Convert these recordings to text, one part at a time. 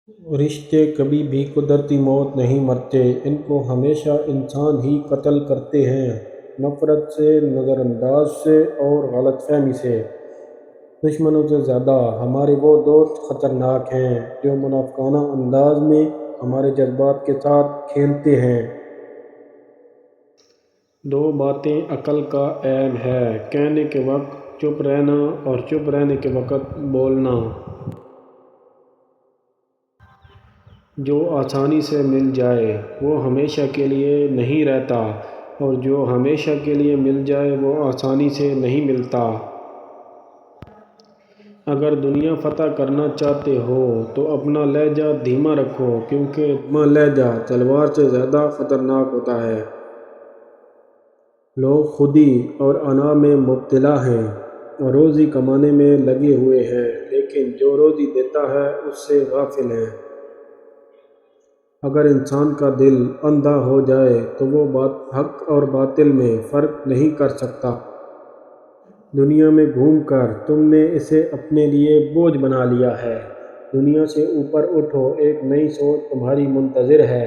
رشتے کبھی بھی قدرتی موت نہیں مرتے، ان کو ہمیشہ انسان ہی قتل کرتے ہیں، نفرت سے، نظر انداز سے اور غلط فہمی سے۔ دشمنوں سے زیادہ ہمارے وہ دوست خطرناک ہیں جو منافقانہ انداز میں ہمارے جذبات کے ساتھ کھیلتے ہیں۔ دو باتیں عقل کا عیب ہے، کہنے کے وقت چپ رہنا اور چپ رہنے کے وقت بولنا۔ جو آسانی سے مل جائے وہ ہمیشہ کے لیے نہیں رہتا، اور جو ہمیشہ کے لیے مل جائے وہ آسانی سے نہیں ملتا۔ اگر دنیا فتح کرنا چاہتے ہو تو اپنا لہجہ دھیما رکھو، کیونکہ دھیما لہجہ تلوار سے زیادہ خطرناک ہوتا ہے۔ لوگ خودی اور انا میں مبتلا ہیں اور روزی کمانے میں لگے ہوئے ہیں، لیکن جو روزی دیتا ہے اس سے غافل ہیں۔ اگر انسان کا دل اندھا ہو جائے تو وہ حق اور باطل میں فرق نہیں کر سکتا۔ دنیا میں گھوم کر تم نے اسے اپنے لیے بوجھ بنا لیا ہے۔ دنیا سے اوپر اٹھو، ایک نئی سوچ تمہاری منتظر ہے۔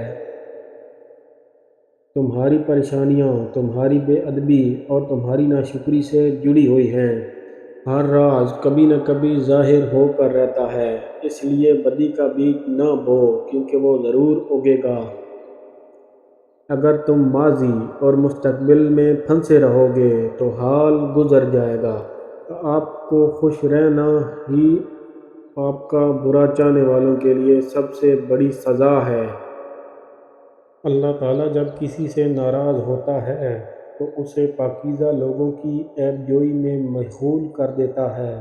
تمہاری پریشانیاں تمہاری بے ادبی اور تمہاری ناشکری سے جڑی ہوئی ہیں۔ ہر راز کبھی نہ کبھی ظاہر ہو کر رہتا ہے، اس لیے بدی کا بیج نہ بو، کیونکہ وہ ضرور اگے گا۔ اگر تم ماضی اور مستقبل میں پھنسے رہو گے تو حال گزر جائے گا۔ آپ کو خوش رہنا ہی آپ کا برا چاہنے والوں کے لیے سب سے بڑی سزا ہے۔ اللہ تعالیٰ جب کسی سے ناراض ہوتا ہے تو اسے پاکیزہ لوگوں کی عیب جوئی میں مشغول کر دیتا ہے۔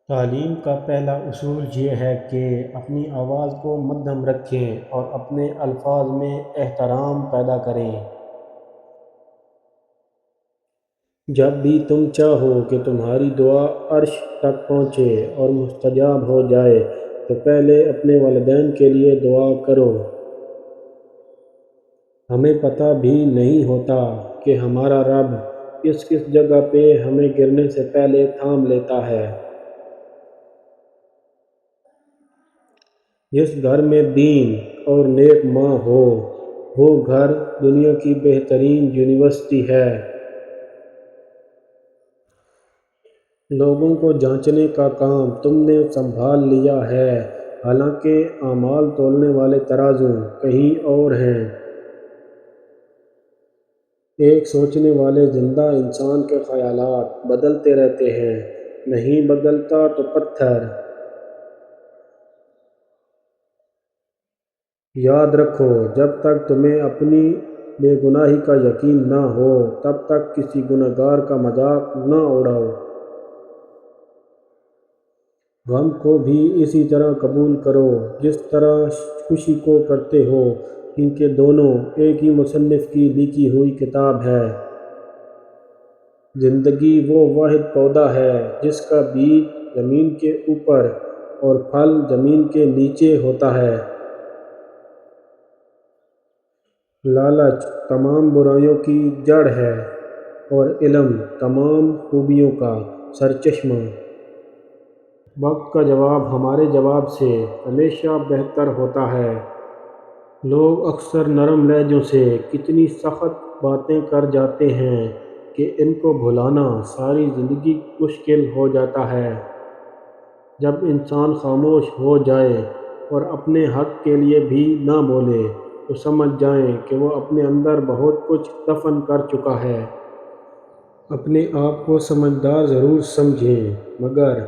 تعلیم کا پہلا اصول یہ ہے کہ اپنی آواز کو مدھم رکھیں اور اپنے الفاظ میں احترام پیدا کریں۔ جب بھی تم چاہو کہ تمہاری دعا عرش تک پہنچے اور مستجاب ہو جائے تو پہلے اپنے والدین کے لیے دعا کرو۔ ہمیں پتہ بھی نہیں ہوتا کہ ہمارا رب کس کس جگہ پہ ہمیں گرنے سے پہلے تھام لیتا ہے۔ جس گھر میں دین اور نیک ماں ہو، وہ گھر دنیا کی بہترین یونیورسٹی ہے۔ لوگوں کو جانچنے کا کام تم نے سنبھال لیا ہے، حالانکہ اعمال تولنے والے ترازو کہیں اور ہیں۔ ایک سوچنے والے زندہ انسان کے خیالات بدلتے رہتے ہیں، نہیں بدلتا تو پتھر۔ یاد رکھو، جب تک تمہیں اپنی بے گناہی کا یقین نہ ہو تب تک کسی گنہگار کا مذاق نہ اڑاؤ۔ غم کو بھی اسی طرح قبول کرو جس طرح خوشی کو کرتے ہو، کیونکہ دونوں ایک ہی مصنف کی لکھی ہوئی کتاب ہے۔ زندگی وہ واحد پودا ہے جس کا بیج زمین کے اوپر اور پھل زمین کے نیچے ہوتا ہے۔ لالچ تمام برائیوں کی جڑ ہے اور علم تمام خوبیوں کا سرچشمہ۔ وقت کا جواب ہمارے جواب سے ہمیشہ بہتر ہوتا ہے۔ لوگ اکثر نرم لہجوں سے کتنی سخت باتیں کر جاتے ہیں کہ ان کو بھلانا ساری زندگی مشکل ہو جاتا ہے۔ جب انسان خاموش ہو جائے اور اپنے حق کے لیے بھی نہ بولے تو سمجھ جائیں کہ وہ اپنے اندر بہت کچھ دفن کر چکا ہے۔ اپنے آپ کو سمجھدار ضرور سمجھیں، مگر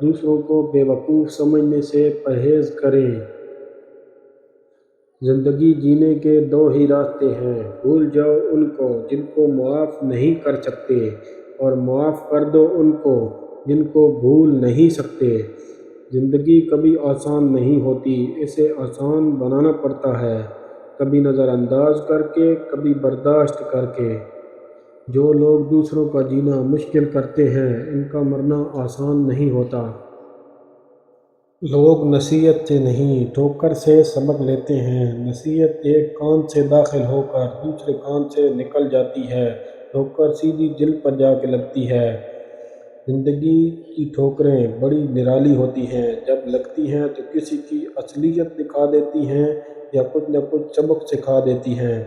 دوسروں کو بے وقوف سمجھنے سے پرہیز کریں۔ زندگی جینے کے دو ہی راستے ہیں، بھول جاؤ ان کو جن کو معاف نہیں کر سکتے، اور معاف کر دو ان کو جن کو بھول نہیں سکتے۔ زندگی کبھی آسان نہیں ہوتی، اسے آسان بنانا پڑتا ہے، کبھی نظر انداز کر کے، کبھی برداشت کر کے۔ جو لوگ دوسروں کا جینا مشکل کرتے ہیں ان کا مرنا آسان نہیں ہوتا۔ لوگ نصیحت سے نہیں ٹھوکر سے سبق لیتے ہیں۔ نصیحت ایک کان سے داخل ہو کر دوسرے کان سے نکل جاتی ہے، ٹھوکر سیدھی دل پر جا کے لگتی ہے۔ زندگی کی ٹھوکریں بڑی نرالی ہوتی ہیں، جب لگتی ہیں تو کسی کی اصلیت دکھا دیتی ہیں یا کچھ نہ کچھ سبق سکھا دیتی ہیں۔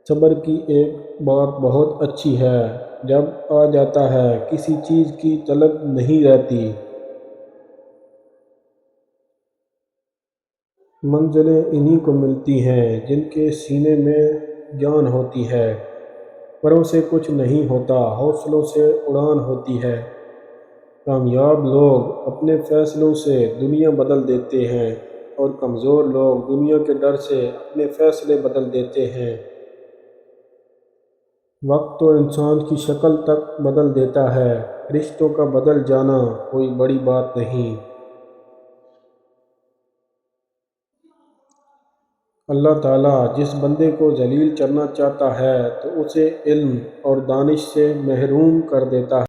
صبر کی ایک بات بہت اچھی ہے، جب آ جاتا ہے کسی چیز کی طلب نہیں رہتی۔ منزلیں انہی کو ملتی ہیں جن کے سینے میں جان ہوتی ہے۔ پروں سے کچھ نہیں ہوتا، حوصلوں سے اڑان ہوتی ہے۔ کامیاب لوگ اپنے فیصلوں سے دنیا بدل دیتے ہیں اور کمزور لوگ دنیا کے ڈر سے اپنے فیصلے بدل دیتے ہیں۔ وقت تو انسان کی شکل تک بدل دیتا ہے، رشتوں کا بدل جانا کوئی بڑی بات نہیں۔ اللہ تعالیٰ جس بندے کو ذلیل کرنا چاہتا ہے تو اسے علم اور دانش سے محروم کر دیتا ہے۔